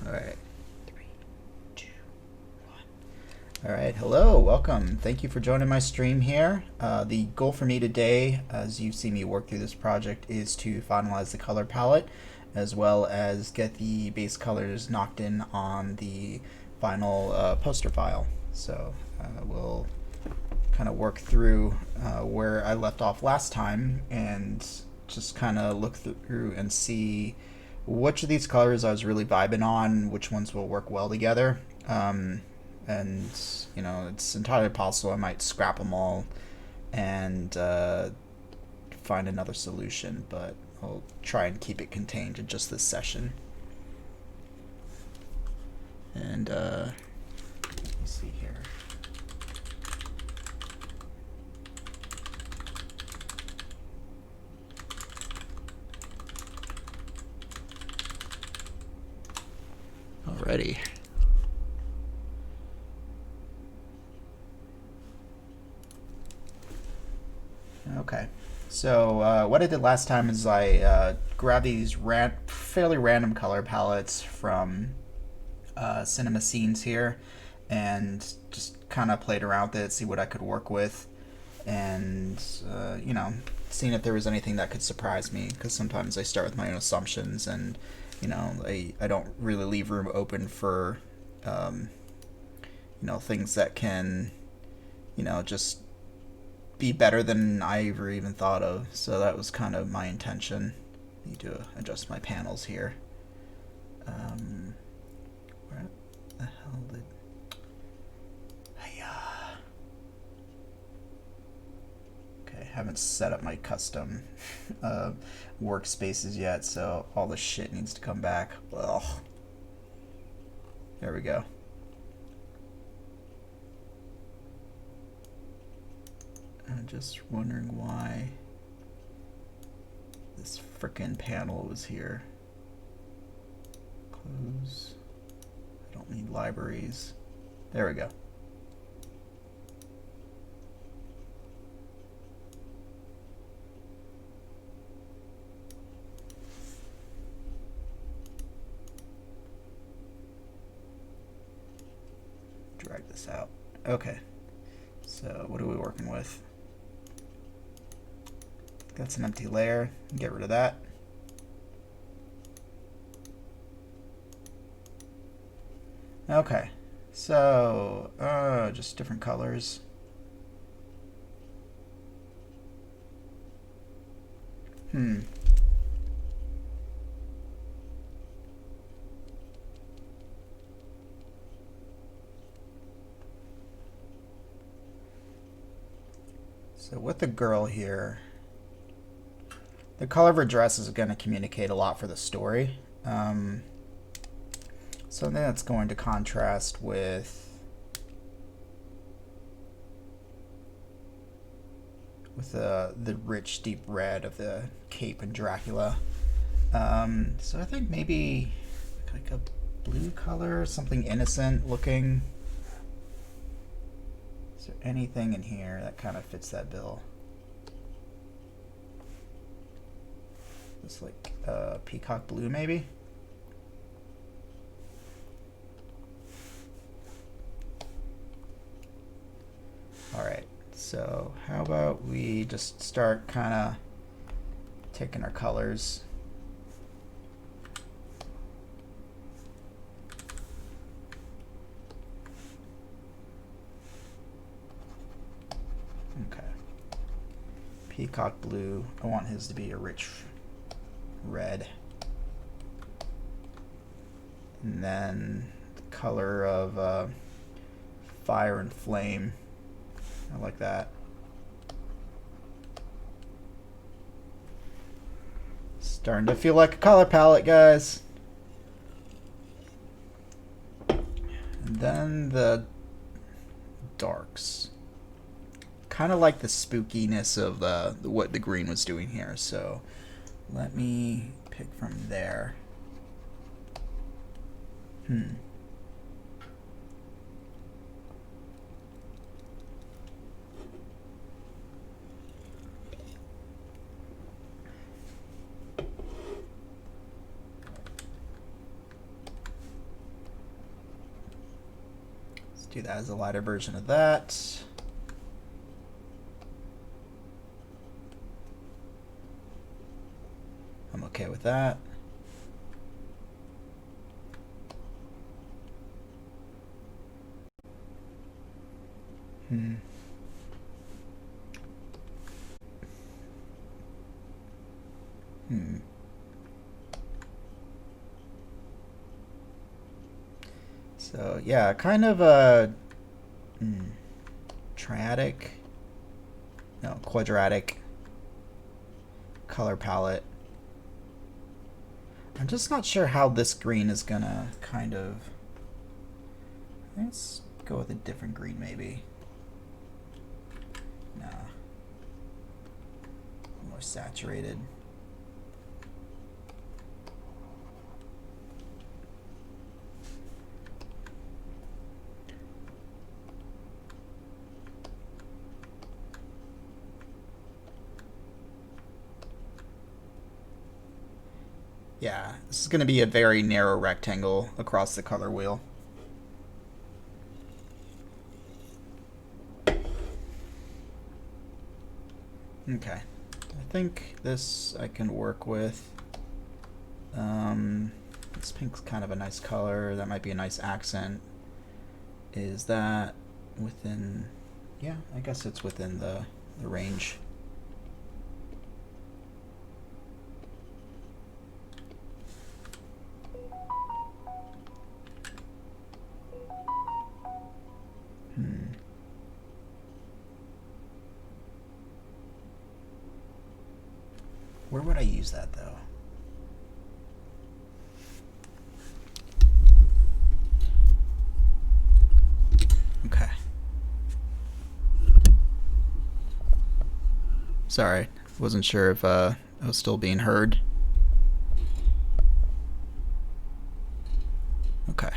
Alright. 3, 2, 1. Alright, hello, welcome. Thank you for joining my stream here. The goal for me today, as you see me work through this project, is to finalize the color palette, as well as get the base colors knocked in on the final poster file. So we'll kind of work through where I left off last time and just kind of look through and see which of these colors I was really vibing on, which ones will work well together. And, you know, it's entirely possible I might scrap them all and find another solution, but I'll try and keep it contained to just this session. And let me see here. Alrighty. Okay. So what I did last time is I grabbed these fairly random color palettes from Cinema Scenes here and just kind of played around with it, see what I could work with, and, you know, seeing if there was anything that could surprise me, because sometimes I start with my own assumptions and, you know, I don't really leave room open for, you know, things that can, you know, just be better than I ever even thought of. So that was kind of my intention. Need to adjust my panels here. Where the hell did... Okay, haven't set up my custom workspaces yet, so all the shit needs to come back. Ugh. There we go. I'm just wondering why this frickin' panel was here. Close. I don't need libraries. There we go. Drag this out. Okay. So what are we working with? That's an empty layer. Get rid of that. Okay, so just different colors. So with the girl here, the color of her dress is going to communicate a lot for the story. Something that's going to contrast with the rich, deep red of the cape and Dracula. So I think maybe like a blue color, something innocent looking. Is there anything in here that kind of fits that bill? It's like peacock blue, maybe? Alright, so how about we just start kind of taking our colors. Okay. Peacock blue. I want his to be a rich red. And then the color of fire and flame. I like that. Starting to feel like a color palette, guys. And then the darks. Kind of like the spookiness of what the green was doing here. So let me pick from there. do that as a lighter version of that. I'm okay with that. Hmm. So yeah, kind of a quadratic color palette. I'm just not sure how this green is gonna kind of... Let's go with a different green maybe. Nah. More saturated. Yeah, this is going to be a very narrow rectangle across the color wheel. Okay, I think this I can work with. This pink's kind of a nice color. That might be a nice accent. Is that within... Yeah, I guess it's within the range. Where would I use that though? Okay. Sorry, wasn't sure if I was still being heard. Okay.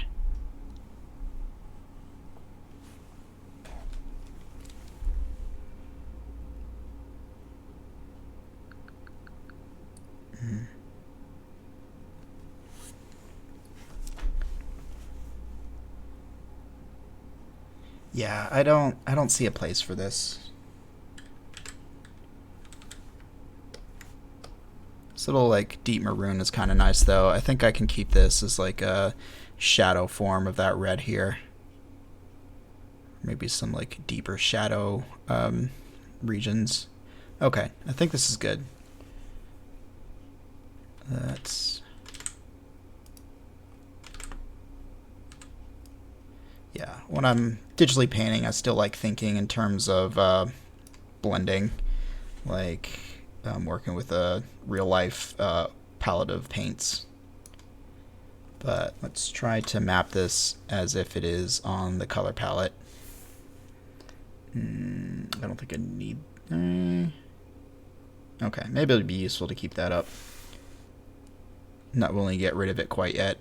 Yeah, I don't see a place for this. This little like deep maroon is kind of nice though. I think I can keep this as like a shadow form of that red here. Maybe some like deeper shadow regions. Okay, I think this is good. That's... Yeah, when I'm digitally painting, I still like thinking in terms of blending. Like I'm working with a real life palette of paints. But let's try to map this as if it is on the color palette. I don't think I need... Okay, maybe it would be useful to keep that up. Not willing to get rid of it quite yet.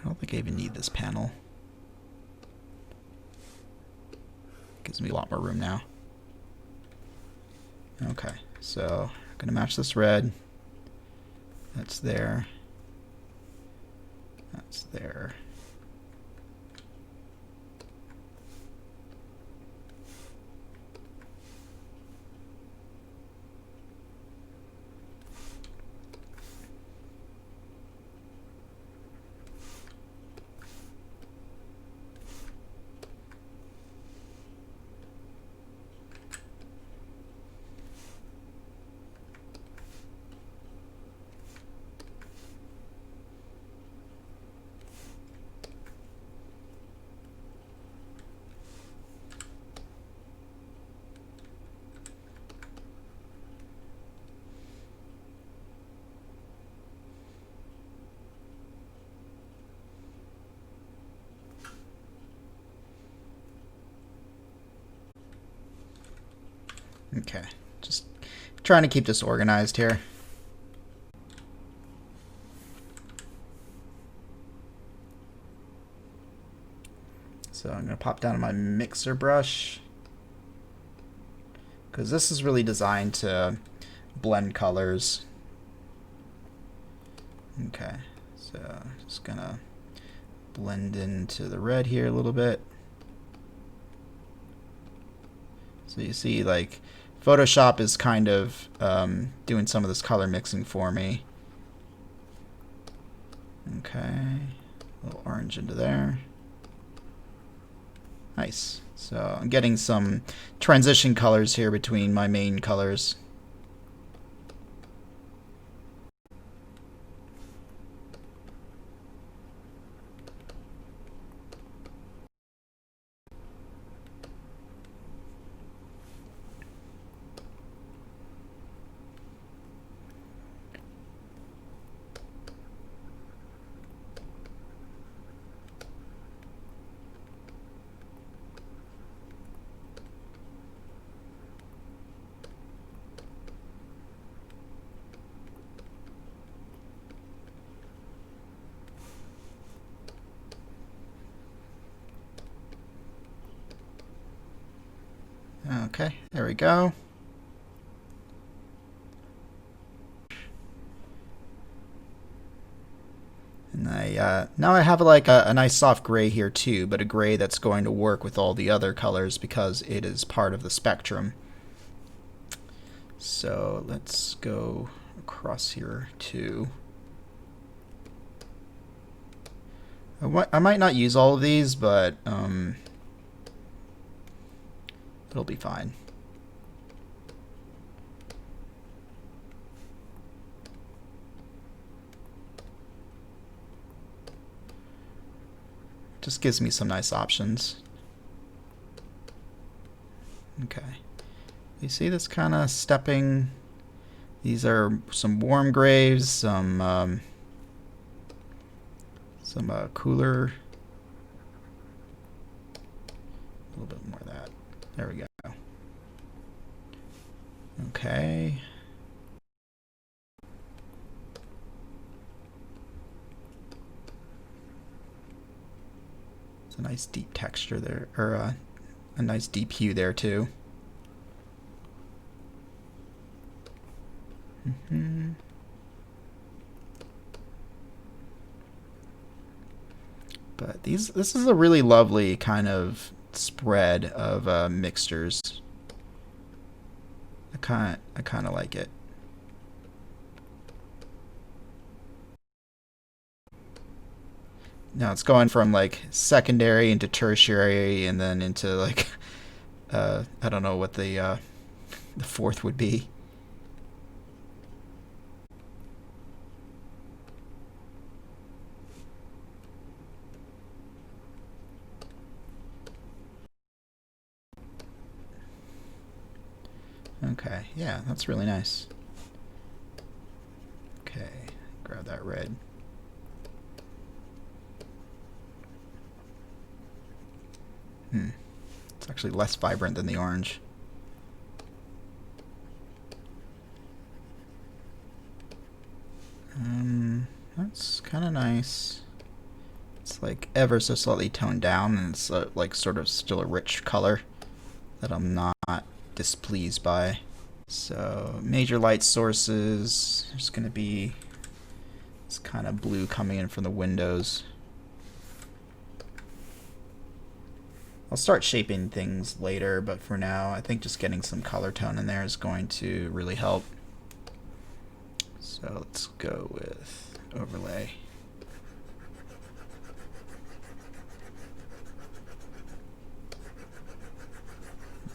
I don't think I even need this panel. Gives me a lot more room now. Okay, so I'm gonna match this red. That's there. That's there. Okay, just trying to keep this organized here. So I'm going to pop down to my mixer brush, because this is really designed to blend colors. Okay, so just gonna blend into the red here a little bit. So you see, like, Photoshop is kind of doing some of this color mixing for me. Okay, a little orange into there. Nice. So I'm getting some transition colors here between my main colors. Okay, there we go. And now I have like a nice soft gray here too, but a gray that's going to work with all the other colors because it is part of the spectrum. So let's go across here too. I might not use all of these, but it'll be fine. Just gives me some nice options. Okay. You see this kind of stepping? These are some warm grays, some cooler. A little bit more of that. There we go. Okay. It's a nice deep texture there, or a nice deep hue there too. But this is a really lovely kind of spread of mixtures. I kind of like it. Now it's going from like secondary into tertiary, and then into like I don't know what the fourth would be. Okay, yeah, that's really nice. Okay, grab that red. It's actually less vibrant than the orange. That's kind of nice. It's like ever so slightly toned down, and it's like sort of still a rich color that I'm not displeased by. So major light sources, there's going to be this kind of blue coming in from the windows. I'll start shaping things later, but for now I think just getting some color tone in there is going to really help. So let's go with overlay.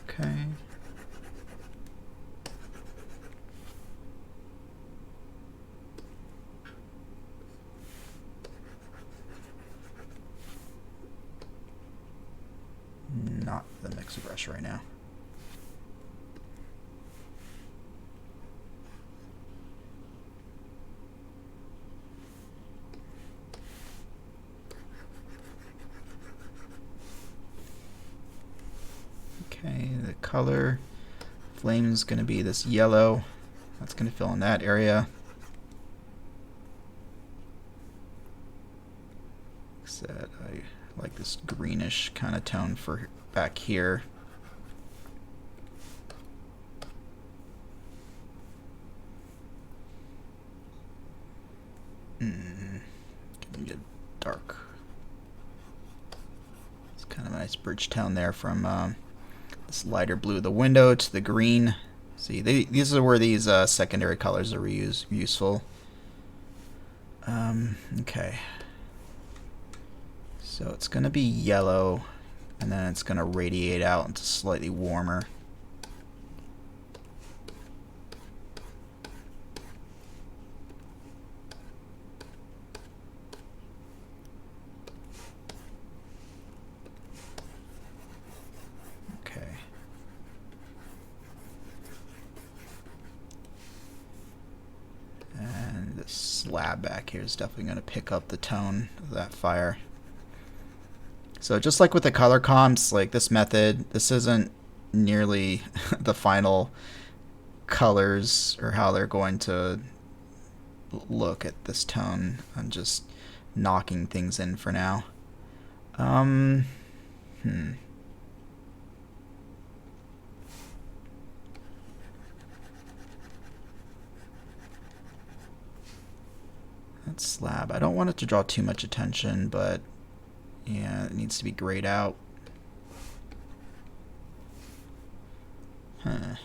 Okay. Not the mixer brush right now. Okay, the color flame is going to be this yellow. That's going to fill in that area. Said I like this greenish kind of tone for back here. bridge tone there from this lighter blue of the window to the green. See, these are where these secondary colors are useful. Okay. So it's going to be yellow, and then it's going to radiate out into slightly warmer. Okay. And this slab back here is definitely going to pick up the tone of that fire. So just like with the color comps, like this method, this isn't nearly the final colors or how they're going to look at this tone. I'm just knocking things in for now. That slab, I don't want it to draw too much attention, but yeah, it needs to be grayed out. Okay,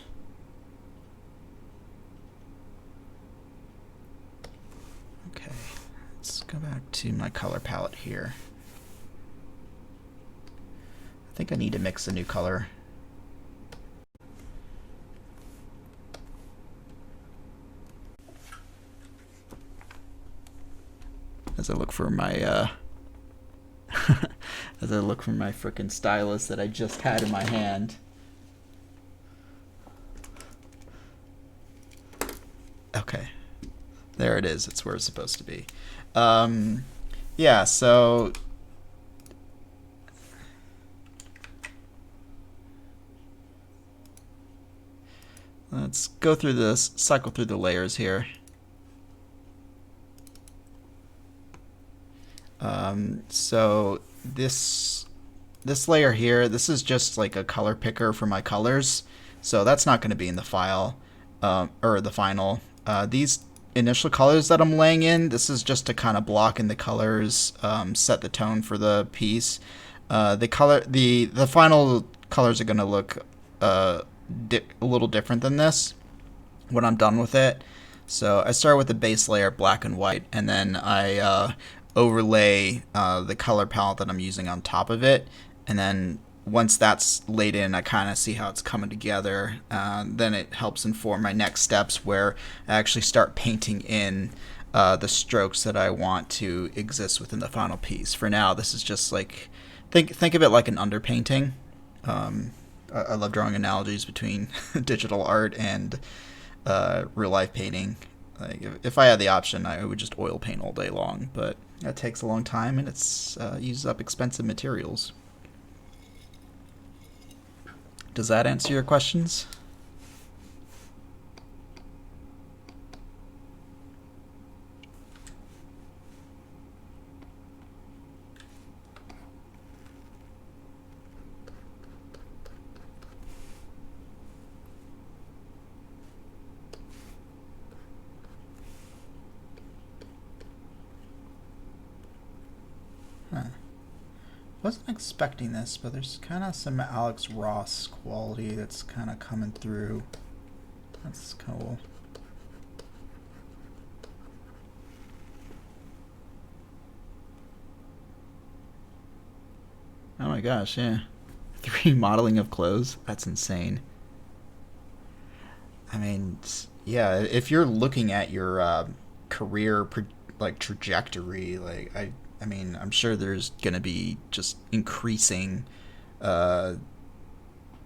let's go back to my color palette here. I think I need to mix a new color. As I look for my as I look for my frickin' stylus that I just had in my hand. Okay, there it is. It's where it's supposed to be. Yeah, so let's go through this, cycle through the layers here. So this layer here, this is just like a color picker for my colors. So that's not going to be in the file, or the final. These initial colors that I'm laying in, this is just to kind of block in the colors, set the tone for the piece. The final colors are going to look a little different than this when I'm done with it. So I start with the base layer, black and white, and then I overlay the color palette that I'm using on top of it, and then once that's laid in, I kind of see how it's coming together. Then it helps inform my next steps, where I actually start painting in the strokes that I want to exist within the final piece. For now, this is just like, think of it like an underpainting. I love drawing analogies between digital art and real life painting. Like, if I had the option, I would just oil paint all day long, but that takes a long time, and it's uses up expensive materials. Does that answer your questions? Huh. Wasn't expecting this, but there's kind of some Alex Ross quality that's kind of coming through. That's cool. Oh my gosh, yeah. 3D modeling of clothes? That's insane. I mean, yeah, if you're looking at your career like trajectory, like I mean, I'm sure there's gonna be just increasing uh,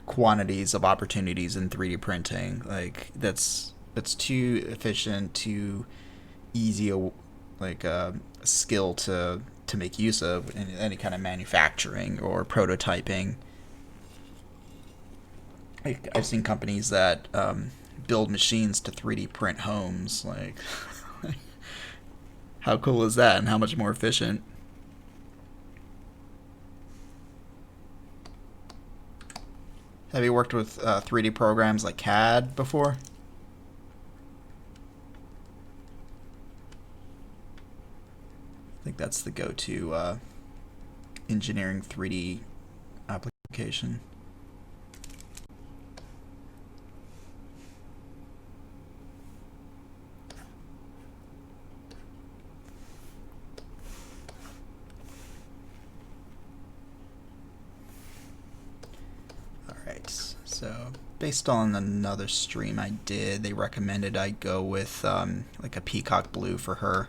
quantities of opportunities in 3D printing. Like that's too efficient, too easy a skill to make use of in any kind of manufacturing or prototyping. Like, I've seen companies that build machines to 3D print homes. Like, how cool is that, and how much more efficient? Have you worked with 3D programs like CAD before? I think that's the go-to engineering 3D application. application. Alright, so based on another stream I did, they recommended I go with like a peacock blue for her.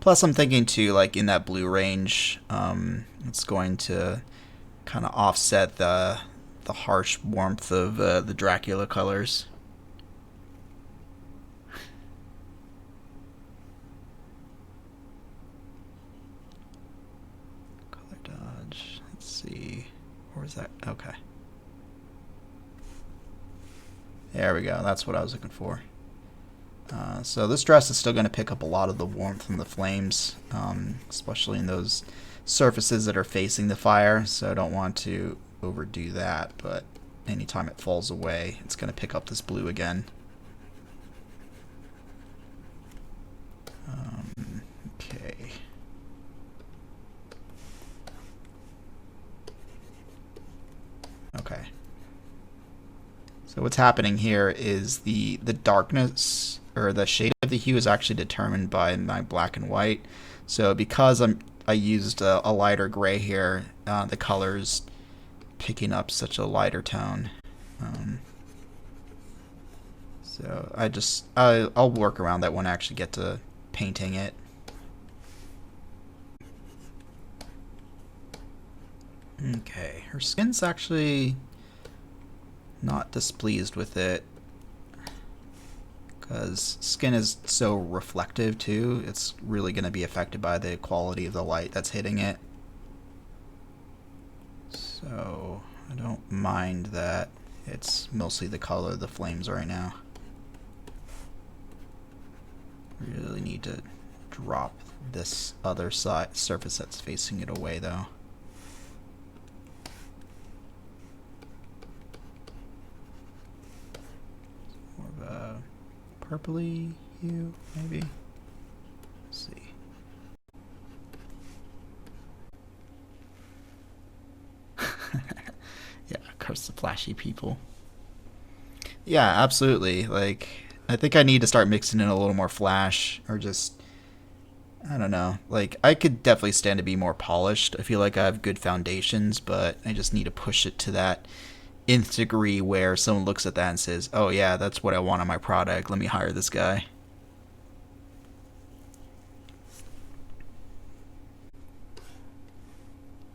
Plus I'm thinking too, like in that blue range, it's going to kind of offset the harsh warmth of the Dracula colors. Color dodge. Let's see. Where is that? Okay. There we go. That's what I was looking for. So this dress is still going to pick up a lot of the warmth from the flames, especially in those surfaces that are facing the fire. So I don't want to overdo that, but anytime it falls away, it's going to pick up this blue again. Okay. Okay. So what's happening here is the darkness, or the shade of the hue, is actually determined by my black and white. So because I used a lighter gray here, the color's picking up such a lighter tone. So I'll work around that when I actually get to painting it. Okay, her skin's actually not displeased with it, because skin is so reflective too. It's really going to be affected by the quality of the light that's hitting it. So I don't mind that it's mostly the color of the flames right now. Really need to drop this other side surface that's facing it away though. More of a purpley hue, maybe. Let's see. Yeah, curse the flashy people. Yeah, absolutely. Like, I think I need to start mixing in a little more flash, or just, I don't know. Like, I could definitely stand to be more polished. I feel like I have good foundations, but I just need to push it to that nth degree where someone looks at that and says, oh yeah, that's what I want on my product. Let me hire this guy.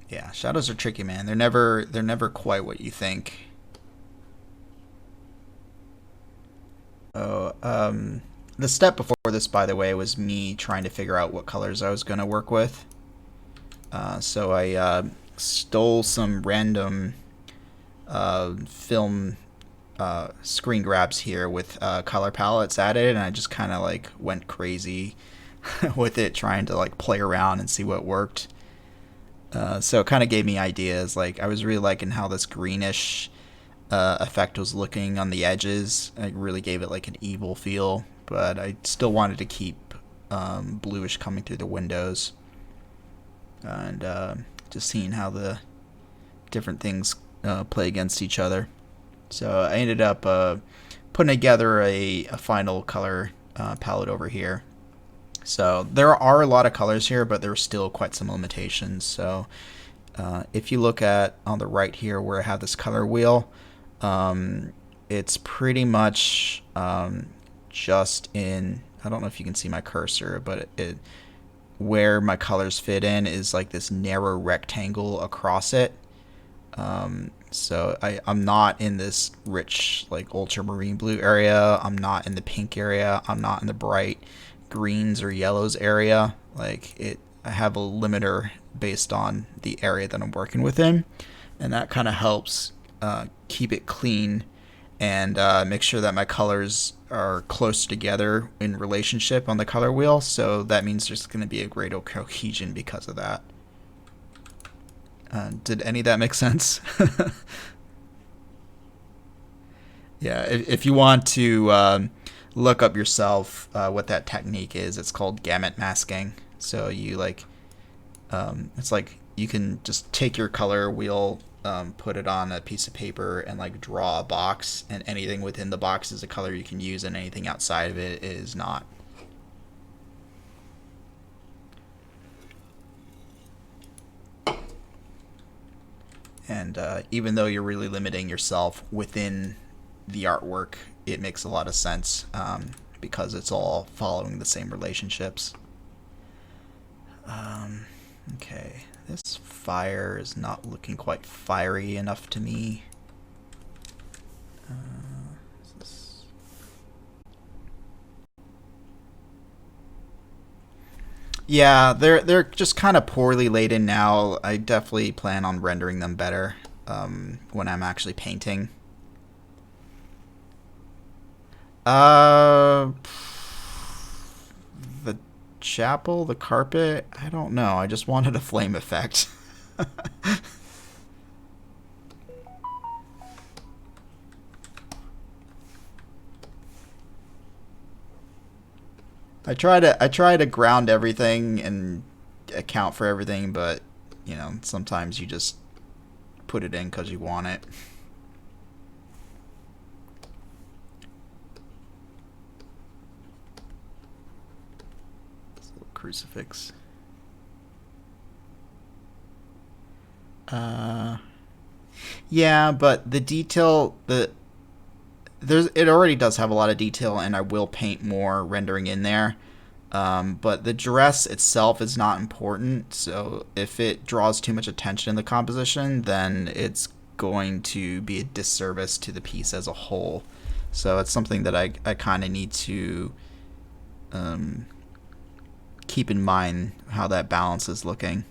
Yeah, shadows are tricky, man. They're never quite what you think. Oh, the step before this, by the way, was me trying to figure out what colors I was going to work with. So I stole some random film screen grabs here with color palettes added, and I just kind of like went crazy with it, trying to like play around and see what worked. So it kind of gave me ideas. Like, I was really liking how this greenish effect was looking on the edges. It really gave it like an evil feel, but I still wanted to keep bluish coming through the windows, and just seeing how the different things play against each other. So I ended up putting together a final color palette over here. So there are a lot of colors here, but there are still quite some limitations. So if you look at on the right here where I have this color wheel, it's pretty much just in, I don't know if you can see my cursor, but where my colors fit in is like this narrow rectangle across it. So I'm not in this rich like ultramarine blue area. I'm not in the pink area. I'm not in the bright greens or yellows area. Like, I have a limiter based on the area that I'm working within, and that kind of helps keep it clean and make sure that my colors are close together in relationship on the color wheel. So that means there's going to be a greater cohesion because of that. Did any of that make sense? Yeah, if you want to look up yourself what that technique is. It's called gamut masking. So you like, it's like you can just take your color wheel, put it on a piece of paper, and like draw a box, and anything within the box is a color you can use, and anything outside of it is not. And even though you're really limiting yourself within the artwork, it makes a lot of sense, because it's all following the same relationships. Okay, this fire is not looking quite fiery enough to me. Yeah, they're just kind of poorly laid in now. I definitely plan on rendering them better, when I'm actually painting. Uh, the chapel, the carpet. I don't know. I just wanted a flame effect. I try to ground everything and account for everything, but sometimes you just put it in because you want it. This little crucifix. Uh, yeah, but the detail, it already does have a lot of detail, and I will paint more rendering in there. But the dress itself is not important, so if it draws too much attention in the composition, then it's going to be a disservice to the piece as a whole. So it's something that I kind of need to, um, keep in mind how that balance is looking.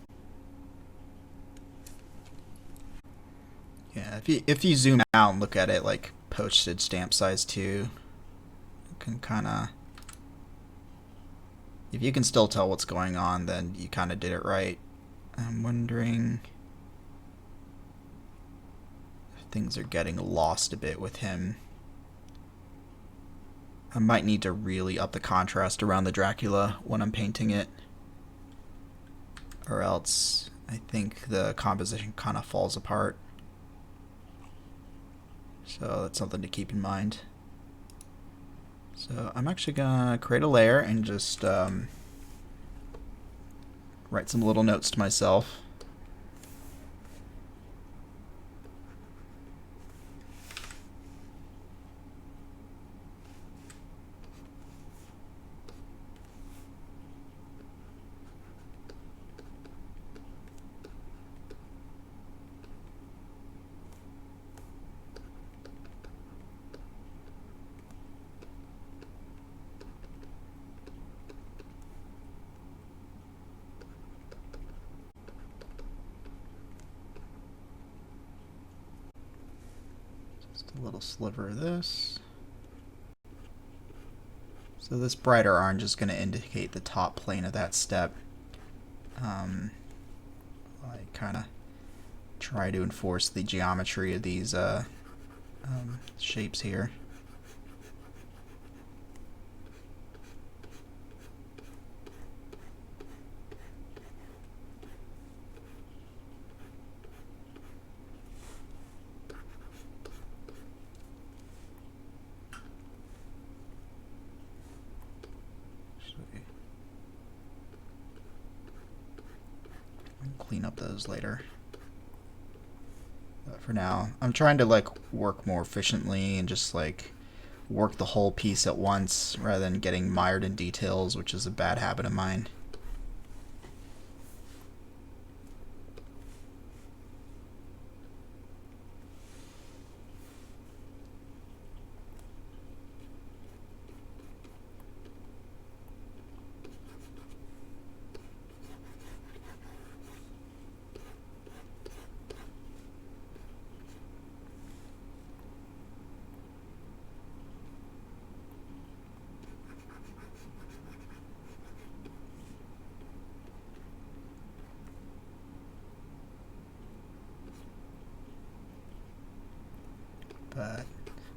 Yeah, if you zoom out and look at it like postage stamp size too, you can kind of, if you can still tell what's going on, then you kind of did it right. I'm wondering if things are getting lost a bit with him. I might need to really up the contrast around the Dracula when I'm painting it, or else I think the composition kind of falls apart. So that's something to keep in mind. So I'm actually gonna create a layer and just, write some little notes to myself. Just a little sliver of this. So this brighter orange is going to indicate the top plane of that step. I kind of try to enforce the geometry of these, shapes here. Clean up those later. But for now, I'm trying to like work more efficiently and just like work the whole piece at once rather than getting mired in details, which is a bad habit of mine. But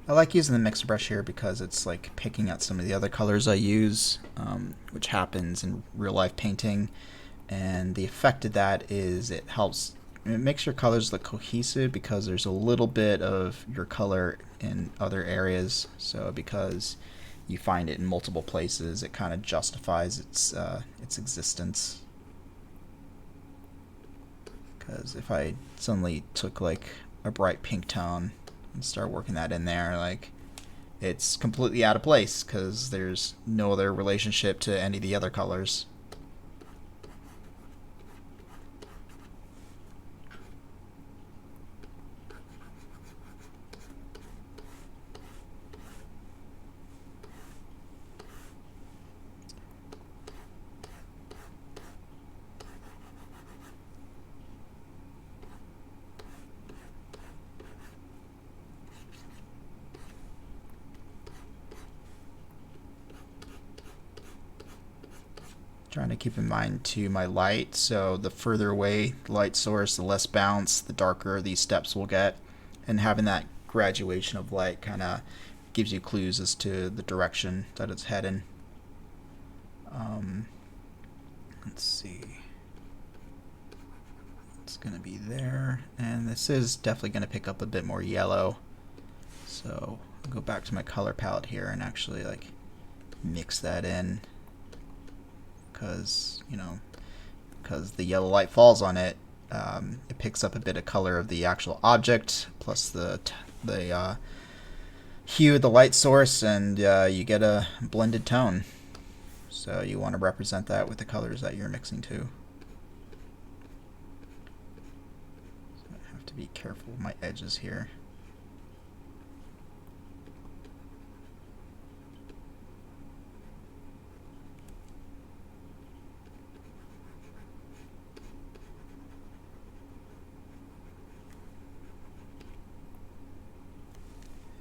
I like using the mixer brush here because it's like picking out some of the other colors I use, which happens in real life painting. And the effect of that is it makes your colors look cohesive because there's a little bit of your color in other areas. So because you find it in multiple places, it kind of justifies its existence. Because if I suddenly took like a bright pink tone and start working that in there, like, it's completely out of place because there's no other relationship to any of the other colors. Trying to keep in mind too my light, so the further away the light source, the less bounce, the darker these steps will get, and having that graduation of light kind of gives you clues as to the direction that it's heading. Let's see, it's gonna be there, and this is definitely gonna pick up a bit more yellow, so I'll go back to my color palette here and actually like mix that in, because because the yellow light falls on it, it picks up a bit of color of the actual object plus the hue of the light source, and you get a blended tone. So you want to represent that with the colors that you're mixing too. So I have to be careful with my edges here.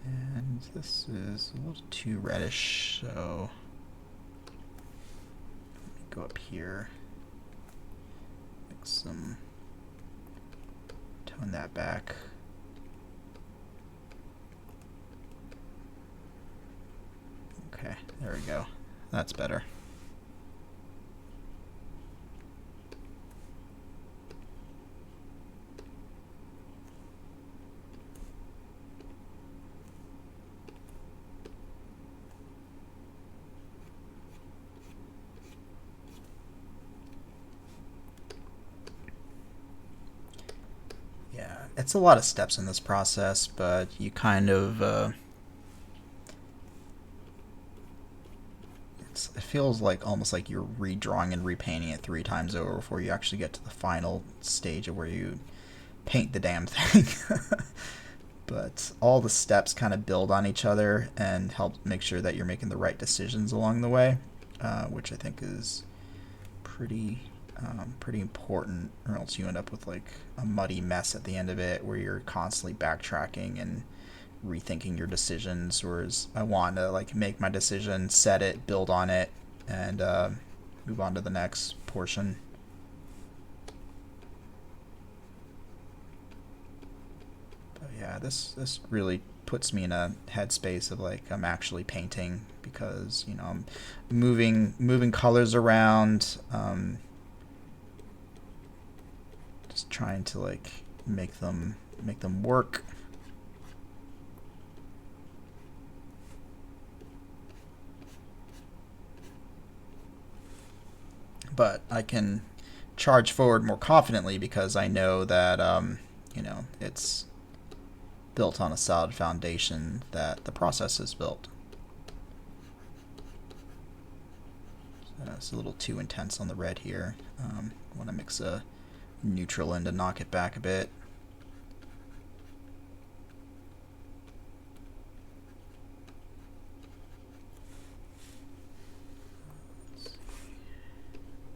And this is a little too reddish, so let me go up here, mix tone that back. Okay, there we go. That's better. It's a lot of steps in this process, but you kind of it feels like almost like you're redrawing and repainting it 3 times over before you actually get to the final stage of where you paint the damn thing. But all the steps kind of build on each other and help make sure that you're making the right decisions along the way, which I think is pretty important, or else you end up with like a muddy mess at the end of it where you're constantly backtracking and rethinking your decisions. Whereas I want to like make my decision, set it, build on it, and move on to the next portion. But yeah, this really puts me in a headspace of like I'm actually painting, because I'm moving colors around, just trying to like make them work. But I can charge forward more confidently because I know that it's built on a solid foundation that the process is built. So it's a little too intense on the red here. I want to mix a neutral in to knock it back a bit.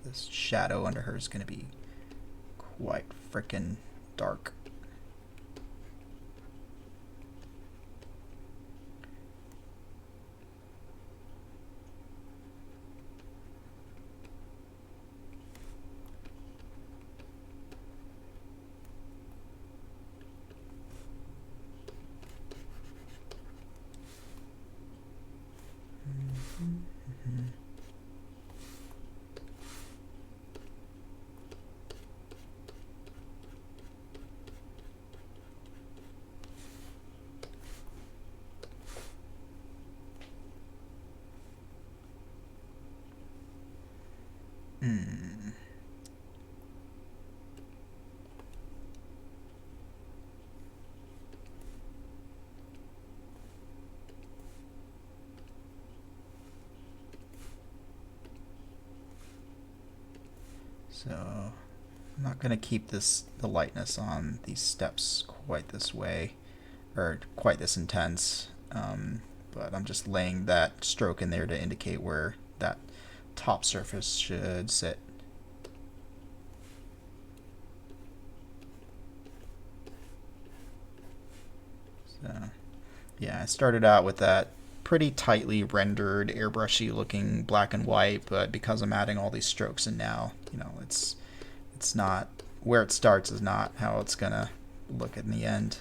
This shadow under her is going to be quite frickin' dark. So I'm not going to keep the lightness on these steps quite this way, or quite this intense, but I'm just laying that stroke in there to indicate where that top surface should sit. So yeah, I started out with that pretty tightly rendered, airbrushy looking black and white, but because I'm adding all these strokes in now, it's not, where it starts is not how it's gonna look in the end.